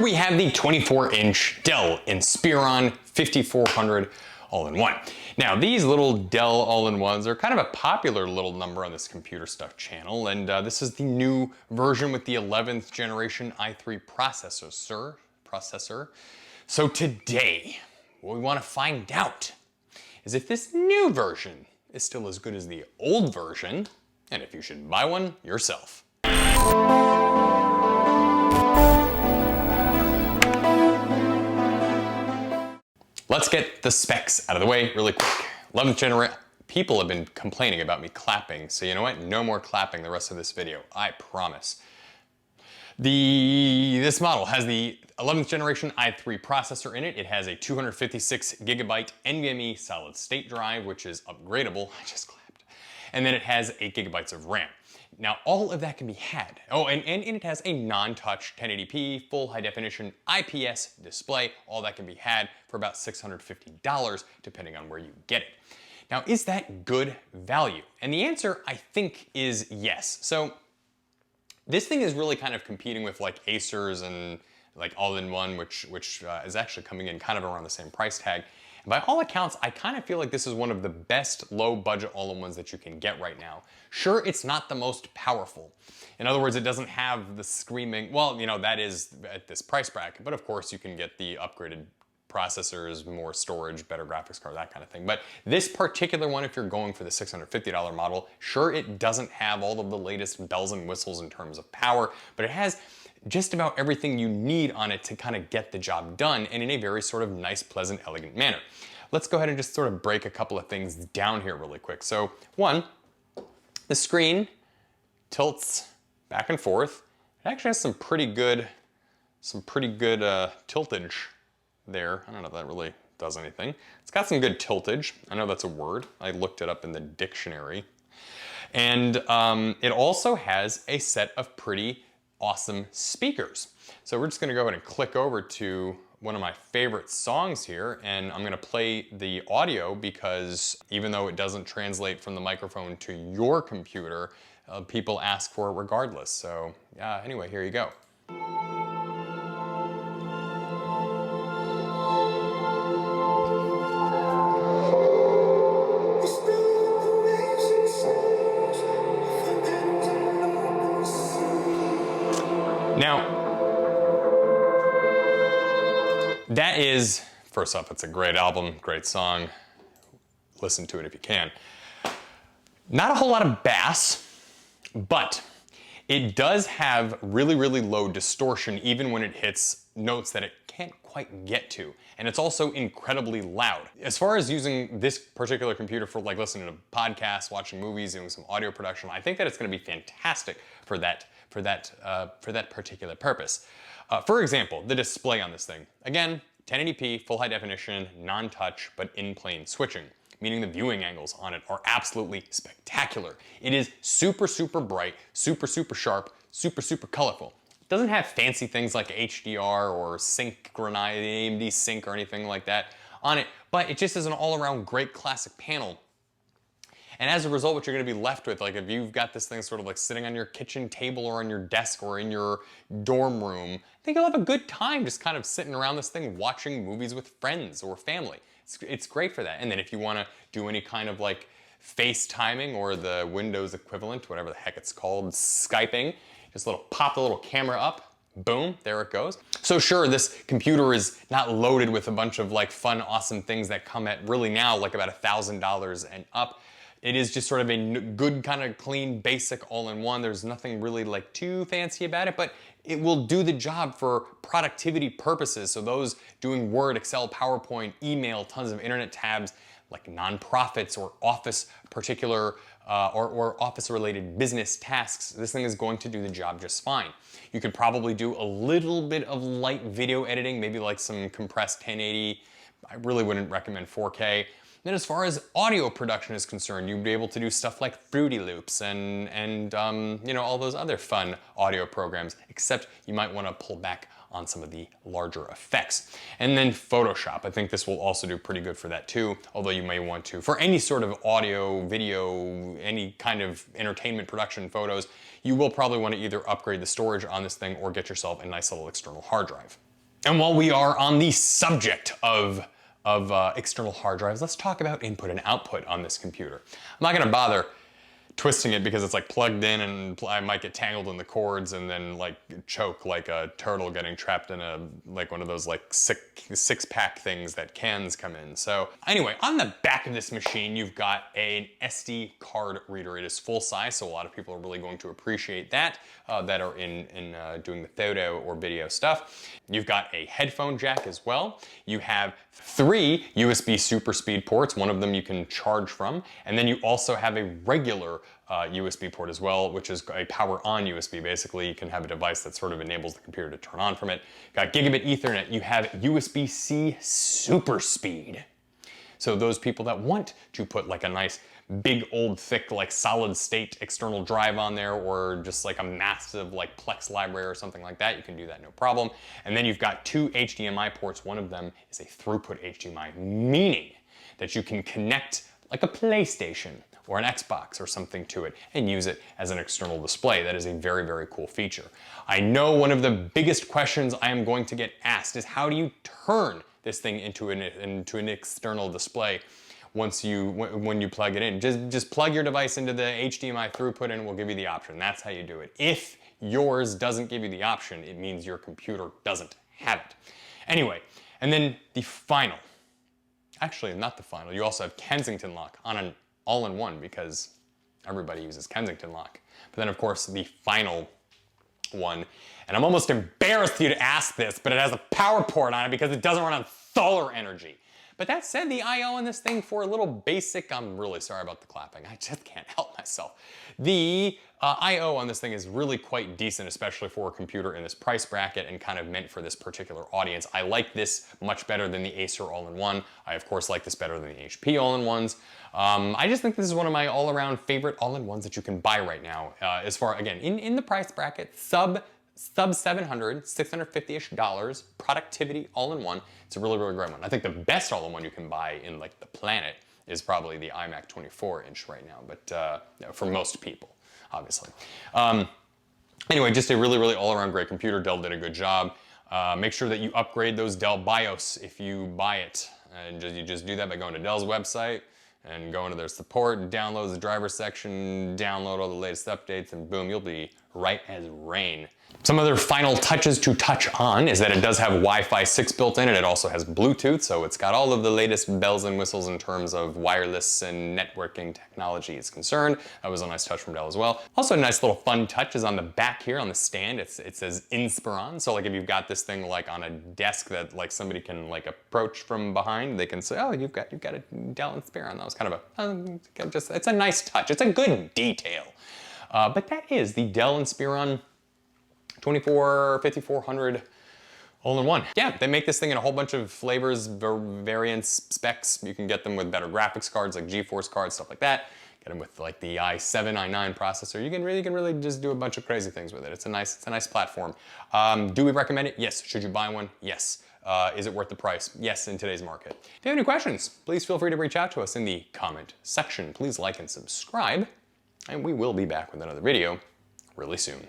Here we have the 24-inch Dell Inspiron 5400 all-in-one. Now these little Dell all-in-ones are kind of a popular little number on this computer stuff channel, and this is the new version with the 11th generation i3 processor. So today, what we want to find out is if this new version is still as good as the old version, and if you should buy one yourself. Let's get the specs out of the way really quick. 11th generation. People have been complaining about me clapping, so you know what? No more clapping the rest of this video, I promise. This model has the 11th generation i3 processor in it. It has a 256 gigabyte NVMe solid state drive, which is upgradable. I just clapped. And then it has 8 gigabytes of RAM. Now, all of that can be had. Oh, and it has a non-touch 1080p full high definition IPS display. All that can be had for about $650, depending on where you get it. Now, is that good value? And the answer, I think, is yes. So this thing is really kind of competing with like Acer's and like all-in-one, which is actually coming in kind of around the same price tag. And by all accounts, I kind of feel like this is one of the best low-budget all-in-ones that you can get right now. Sure, it's not the most powerful. In other words, it doesn't have the screaming, well, you know, that is at this price bracket, but of course you can get the upgraded processors, more storage, better graphics card, that kind of thing. But this particular one, if you're going for the $650 model, sure, it doesn't have all of the latest bells and whistles in terms of power, but it has just about everything you need on it to kind of get the job done, and in a very sort of nice, pleasant, elegant manner. Let's go ahead and just sort of break a couple of things down here really quick. So one, the screen tilts back and forth. It actually has some pretty good tiltage there. I don't know if that really does anything. It's got some good tiltage. I know that's a word. I looked it up in the dictionary. And it also has a set of pretty awesome speakers. So we're just gonna go ahead and click over to one of my favorite songs here, and I'm gonna play the audio because even though it doesn't translate from the microphone to your computer, people ask for it regardless. So yeah, anyway, here you go. Now, that is, first off, it's a great album, great song. Listen to it if you can. Not a whole lot of bass, but it does have really, really low distortion even when it hits notes that it can't quite get to. And it's also incredibly loud. As far as using this particular computer for like listening to podcasts, watching movies, doing some audio production, I think that it's gonna be fantastic for that particular purpose. For example, the display on this thing. Again, 1080p, full high definition, non-touch, but in-plane switching, meaning the viewing angles on it are absolutely spectacular. It is super, super bright, super, super sharp, super, super colorful. It doesn't have fancy things like HDR or AMD Sync or anything like that on it, but it just is an all-around great classic panel. And as a result, what you're gonna be left with, like if you've got this thing sort of like sitting on your kitchen table or on your desk or in your dorm room, I think you'll have a good time just kind of sitting around this thing watching movies with friends or family. It's great for that. And then if you wanna do any kind of like FaceTiming or the Windows equivalent, whatever the heck it's called, Skyping, just pop the little camera up, boom, there it goes. So sure, this computer is not loaded with a bunch of like fun, awesome things that come at really now like about $1,000 and up. It is just sort of a good kind of clean, basic all-in-one. There's nothing really like too fancy about it, but it will do the job for productivity purposes. So those doing Word, Excel, PowerPoint, email, tons of internet tabs, like nonprofits or office particular or office-related business tasks, this thing is going to do the job just fine. You could probably do a little bit of light video editing, maybe like some compressed 1080. I really wouldn't recommend 4K. Then as far as audio production is concerned, you'd be able to do stuff like Fruity Loops and you know, all those other fun audio programs, except you might want to pull back on some of the larger effects. And then Photoshop, I think this will also do pretty good for that too, although you may want to, for any sort of audio, video, any kind of entertainment production photos, you will probably want to either upgrade the storage on this thing or get yourself a nice little external hard drive. And while we are on the subject of external hard drives, let's talk about input and output on this computer. I'm not gonna bother twisting it because it's like plugged in and I might get tangled in the cords and then like choke like a turtle getting trapped in a like one of those like six-pack things that cans come in. So anyway, on the back of this machine, you've got an SD card reader. It is full size, so a lot of people are really going to appreciate that that are in doing the photo or video stuff. You've got a headphone jack as well. You have 3 USB super speed ports. One of them you can charge from, and then you also have a regular USB port as well, which is a power on USB. Basically, you can have a device that sort of enables the computer to turn on from it. Got gigabit Ethernet. You have USB-C super speed. So those people that want to put like a nice big old thick like solid state external drive on there, or just like a massive like Plex library or something like that, you can do that no problem. And then you've got 2 HDMI ports. One of them is a throughput HDMI, meaning that you can connect like a PlayStation or an Xbox or something to it and use it as an external display. That is a very, very cool feature. I know one of the biggest questions I am going to get asked is how do you turn this thing into an external display when you plug it in? Just plug your device into the HDMI throughput and we'll give you the option. That's how you do it. If yours doesn't give you the option, it means your computer doesn't have it. Anyway, and then the final, actually not the final, you also have Kensington lock on an all-in-one because everybody uses Kensington lock. But then of course the final one, and I'm almost embarrassed you to ask this, but it has a power port on it because it doesn't run on solar energy. But that said, the I/O on this thing for a little basic, I'm really sorry about the clapping, I just can't help myself. The I/O on this thing is really quite decent, especially for a computer in this price bracket and kind of meant for this particular audience. I like this much better than the Acer all-in-one. I of course like this better than the HP all-in-ones. I just think this is one of my all-around favorite all-in-ones that you can buy right now. As far, again, in the price bracket, sub $700, $650-ish, productivity all-in-one. It's a really, really great one. I think the best all-in-one you can buy in like the planet is probably the iMac 24-inch right now, but for most people, obviously. Anyway, just a really, really all-around great computer. Dell did a good job. Make sure that you upgrade those Dell BIOS if you buy it. And you just do that by going to Dell's website and go into their support, download the driver section, download all the latest updates, and boom, you'll be right as rain. Some other final touches to touch on is that it does have Wi-Fi 6 built in, and it also has Bluetooth, so it's got all of the latest bells and whistles in terms of wireless and networking technology is concerned. That was a nice touch from Dell as well. Also a nice little fun touch is on the back here on the stand. It says Inspiron, so like if you've got this thing like on a desk that like somebody can like approach from behind, they can say, oh, you've got a Dell Inspiron. That was kind of it's a nice touch. It's a good detail. But that is the Dell Inspiron 5400 all-in-one. Yeah, they make this thing in a whole bunch of flavors, variants, specs. You can get them with better graphics cards like GeForce cards, stuff like that. Get them with like the i7, i9 processor. You can really just do a bunch of crazy things with it. It's a nice platform. Do we recommend it? Yes. Should you buy one? Yes. Is it worth the price? Yes, in today's market. If you have any questions, please feel free to reach out to us in the comment section. Please like and subscribe, and we will be back with another video really soon.